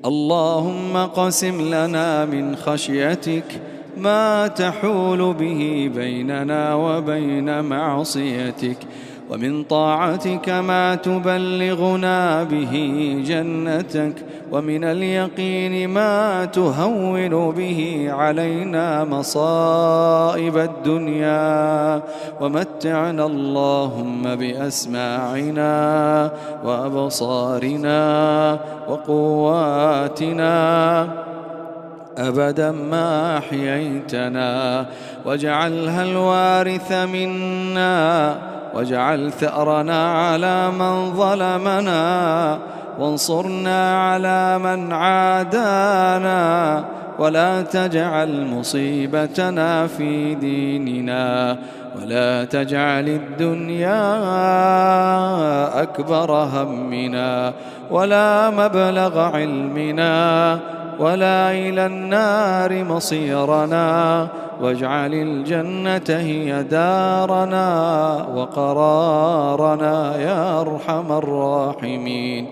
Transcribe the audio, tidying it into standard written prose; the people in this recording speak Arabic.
اللهم قسم لنا من خشيتك ما تحول به بيننا وبين معصيتك، ومن طاعتك ما تبلغنا به جنتك، ومن اليقين ما تهون به علينا مصائب الدنيا، ومتعنا اللهم بأسماعنا وأبصارنا وقواتنا أبدا ما أحييتنا، واجعلها الوارث منا، واجعل ثأرنا على من ظلمنا، وانصرنا على من عادانا، ولا تجعل مصيبتنا في ديننا، ولا تجعل الدنيا أكبر همنا ولا مبلغ علمنا ولا إلى النار مصيرنا، واجعل الجنة هي دارنا وقرارنا يا أرحم الراحمين.